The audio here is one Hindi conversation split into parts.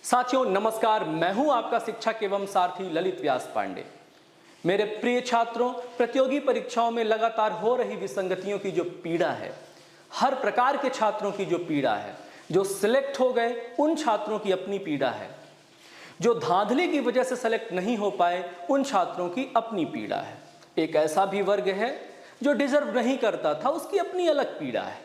साथियों नमस्कार, मैं हूं आपका शिक्षक एवं सारथी ललित व्यास पांडे। मेरे प्रिय छात्रों, प्रतियोगी परीक्षाओं में लगातार हो रही विसंगतियों की जो पीड़ा है, हर प्रकार के छात्रों की जो पीड़ा है, जो सिलेक्ट हो गए उन छात्रों की अपनी पीड़ा है, जो धांधली की वजह से सेलेक्ट नहीं हो पाए उन छात्रों की अपनी पीड़ा है। एक ऐसा भी वर्ग है जो डिजर्व नहीं करता था, उसकी अपनी अलग पीड़ा है।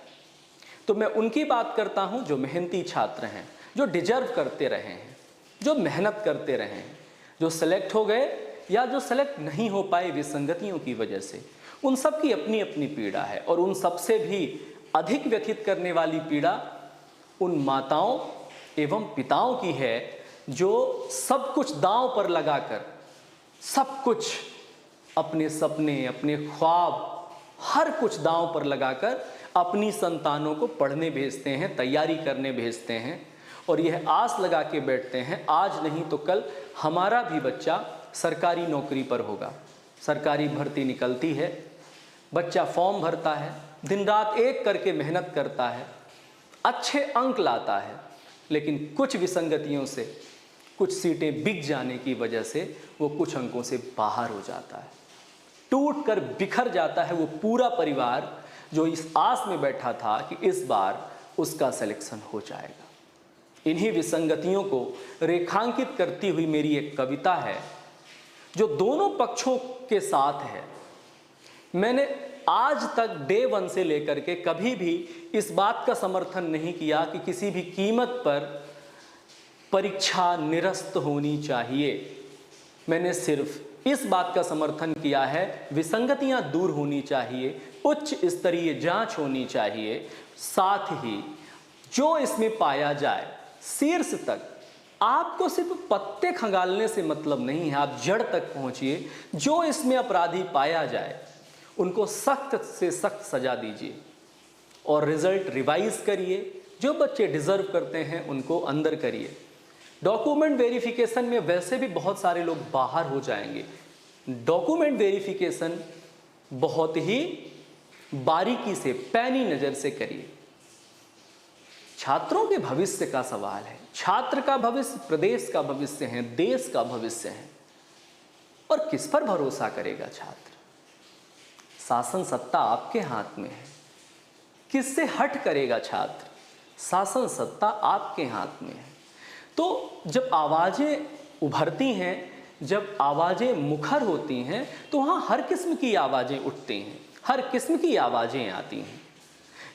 तो मैं उनकी बात करता हूं जो मेहनती छात्र हैं, जो डिजर्व करते रहे हैं, जो मेहनत करते रहे हैं, जो सेलेक्ट हो गए या जो सेलेक्ट नहीं हो पाए विसंगतियों की वजह से। उन सब की अपनी अपनी पीड़ा है और उन सबसे भी अधिक व्यथित करने वाली पीड़ा उन माताओं एवं पिताओं की है जो सब कुछ दांव पर लगाकर, सब कुछ, अपने सपने, अपने ख्वाब, हर कुछ दांव पर लगाकर अपनी संतानों को पढ़ने भेजते हैं, तैयारी करने भेजते हैं और यह आस लगा के बैठते हैं आज नहीं तो कल हमारा भी बच्चा सरकारी नौकरी पर होगा। सरकारी भर्ती निकलती है, बच्चा फॉर्म भरता है, दिन रात एक करके मेहनत करता है, अच्छे अंक लाता है, लेकिन कुछ विसंगतियों से, कुछ सीटें बिक जाने की वजह से वो कुछ अंकों से बाहर हो जाता है, टूट कर बिखर जाता है वो पूरा परिवार जो इस आस में बैठा था कि इस बार उसका सिलेक्शन हो जाएगा। इन्हीं विसंगतियों को रेखांकित करती हुई मेरी एक कविता है जो दोनों पक्षों के साथ है। मैंने आज तक डे वन से लेकर के कभी भी इस बात का समर्थन नहीं किया कि किसी भी कीमत पर परीक्षा निरस्त होनी चाहिए। मैंने सिर्फ इस बात का समर्थन किया है विसंगतियां दूर होनी चाहिए, उच्च स्तरीय जांच होनी चाहिए, साथ ही जो इसमें पाया जाए शीर्ष तक। आपको सिर्फ पत्ते खंगालने से मतलब नहीं है, आप जड़ तक पहुंचिए। जो इसमें अपराधी पाया जाए उनको सख्त से सख्त सजा दीजिए और रिजल्ट रिवाइज करिए। जो बच्चे डिजर्व करते हैं उनको अंदर करिए। डॉक्यूमेंट वेरिफिकेशन में वैसे भी बहुत सारे लोग बाहर हो जाएंगे। डॉक्यूमेंट वेरिफिकेशन बहुत ही बारीकी से, पैनी नज़र से करिए। छात्रों के भविष्य का सवाल है। छात्र का भविष्य प्रदेश का भविष्य है, देश का भविष्य है। और किस पर भरोसा करेगा छात्र? शासन सत्ता आपके हाथ में है। किससे हट करेगा छात्र? शासन सत्ता आपके हाथ में है। तो जब आवाज़ें उभरती हैं, जब आवाज़ें मुखर होती हैं, तो वहाँ हर किस्म की आवाज़ें उठती हैं, हर किस्म की आवाज़ें आती हैं।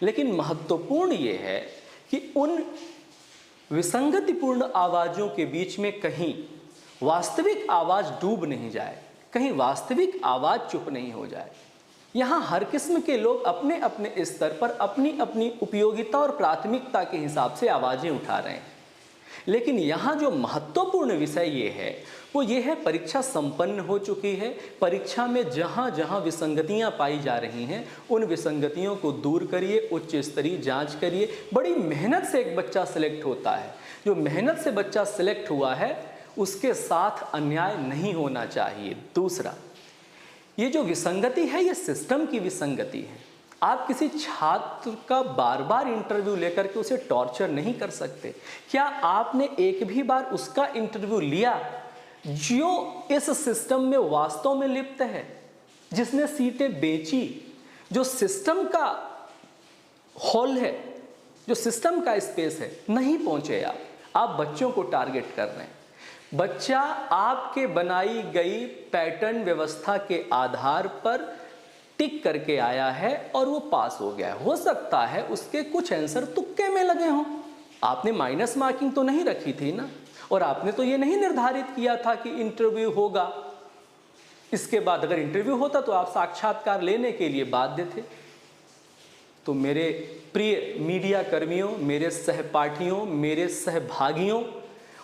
लेकिन महत्वपूर्ण ये है कि उन विसंगतिपूर्ण आवाज़ों के बीच में कहीं वास्तविक आवाज़ डूब नहीं जाए, कहीं वास्तविक आवाज़ चुप नहीं हो जाए। यहाँ हर किस्म के लोग अपने अपने स्तर पर अपनी अपनी उपयोगिता और प्राथमिकता के हिसाब से आवाज़ें उठा रहे हैं। लेकिन यहाँ जो महत्वपूर्ण विषय ये है वो ये है, परीक्षा संपन्न हो चुकी है। परीक्षा में जहाँ जहाँ विसंगतियाँ पाई जा रही हैं उन विसंगतियों को दूर करिए, उच्च स्तरीय जांच करिए। बड़ी मेहनत से एक बच्चा सिलेक्ट होता है। जो मेहनत से बच्चा सिलेक्ट हुआ है उसके साथ अन्याय नहीं होना चाहिए। दूसरा, ये जो विसंगति है ये सिस्टम की विसंगति है। आप किसी छात्र का बार बार इंटरव्यू लेकर के उसे टॉर्चर नहीं कर सकते। क्या आपने एक भी बार उसका इंटरव्यू लिया जो इस सिस्टम में वास्तव में लिप्त है, जिसने सीटें बेची, जो सिस्टम का हॉल है, जो सिस्टम का स्पेस है? नहीं पहुंचे आप बच्चों को टारगेट कर रहे हैं। बच्चा आपके बनाई गई पैटर्न व्यवस्था के आधार पर टिक करके आया है और वो पास हो गया है। हो सकता है उसके कुछ आंसर तुक्के में लगे हों। आपने माइनस मार्किंग तो नहीं रखी थी ना, और आपने तो ये नहीं निर्धारित किया था कि इंटरव्यू होगा। इसके बाद अगर इंटरव्यू होता तो आप साक्षात्कार लेने के लिए बाध्य थे। तो मेरे प्रिय मीडिया कर्मियों, मेरे सहपाठियों, मेरे सहभागियों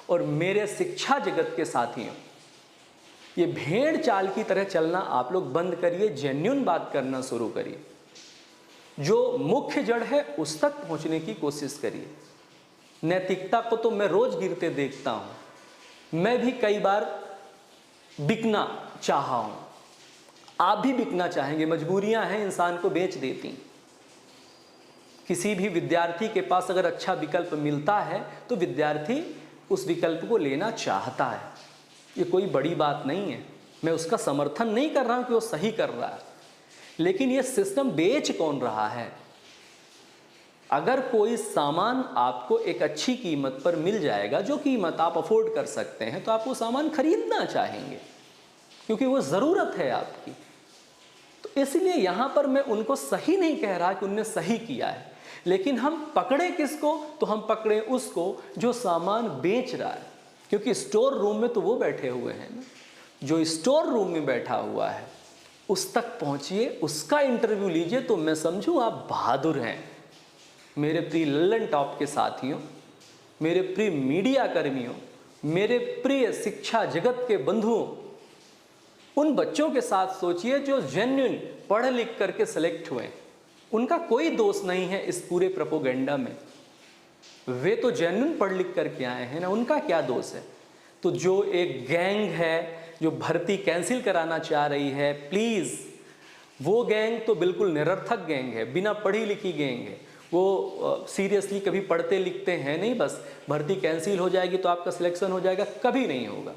और मेरे शिक्षा जगत के साथियों, ये भेड़ चाल की तरह चलना आप लोग बंद करिए। जेन्युइन बात करना शुरू करिए। जो मुख्य जड़ है उस तक पहुंचने की कोशिश करिए। नैतिकता को तो मैं रोज गिरते देखता हूं। मैं भी कई बार बिकना चाहा हूं, आप भी बिकना चाहेंगे। मजबूरियां हैं, इंसान को बेच देती। किसी भी विद्यार्थी के पास अगर अच्छा विकल्प मिलता है तो विद्यार्थी उस विकल्प को लेना चाहता है। ये कोई बड़ी बात नहीं है, मैं उसका समर्थन नहीं कर रहा हूँ कि वो सही कर रहा है, लेकिन ये सिस्टम बेच कौन रहा है? अगर कोई सामान आपको एक अच्छी कीमत पर मिल जाएगा, जो कीमत आप अफोर्ड कर सकते हैं, तो आप वो सामान खरीदना चाहेंगे क्योंकि वो ज़रूरत है आपकी। तो इसलिए यहाँ पर मैं उनको सही नहीं कह रहा कि उनने सही किया है, लेकिन हम पकड़े किसको? तो हम पकड़े उसको जो सामान बेच रहा है, क्योंकि स्टोर रूम में तो वो बैठे हुए हैं ना। जो स्टोर रूम में बैठा हुआ है उस तक पहुँचिए, उसका इंटरव्यू लीजिए, तो मैं समझूँ आप बहादुर हैं। मेरे प्रिय लल्लन टॉप के साथियों, मेरे प्रिय मीडिया कर्मियों, मेरे प्रिय शिक्षा जगत के बंधुओं, उन बच्चों के साथ सोचिए जो जेन्युइन पढ़ लिख करके सेलेक्ट हुए। उनका कोई दोष नहीं है इस पूरे प्रोपोगेंडा में, वे तो जेन्युइन पढ़ लिख करके आए हैं ना, उनका क्या दोष है? तो जो एक गैंग है जो भर्ती कैंसिल कराना चाह रही है, प्लीज़, वो गैंग तो बिल्कुल निरर्थक गैंग है, बिना पढ़ी लिखी गैंग है। वो सीरियसली कभी पढ़ते लिखते हैं नहीं, बस भर्ती कैंसिल हो जाएगी तो आपका सिलेक्शन हो जाएगा, कभी नहीं होगा।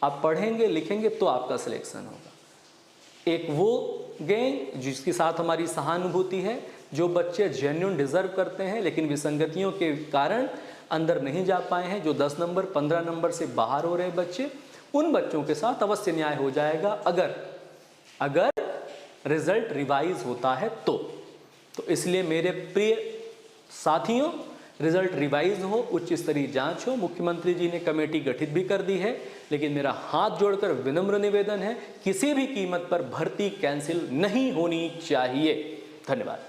आप पढ़ेंगे लिखेंगे तो आपका सिलेक्शन होगा। एक वो गैंग जिसके साथ हमारी सहानुभूति है, जो बच्चे जेन्युइन डिज़र्व करते हैं लेकिन विसंगतियों के कारण अंदर नहीं जा पाए हैं, जो 10 नंबर 15 नंबर से बाहर हो रहे बच्चे, उन बच्चों के साथ अवश्य न्याय हो जाएगा अगर रिजल्ट रिवाइज होता है तो इसलिए मेरे प्रिय साथियों, रिजल्ट रिवाइज हो, उच्च स्तरीय जांच हो। मुख्यमंत्री जी ने कमेटी गठित भी कर दी है, लेकिन मेरा हाथ जोड़कर विनम्र निवेदन है, किसी भी कीमत पर भर्ती कैंसिल नहीं होनी चाहिए। धन्यवाद।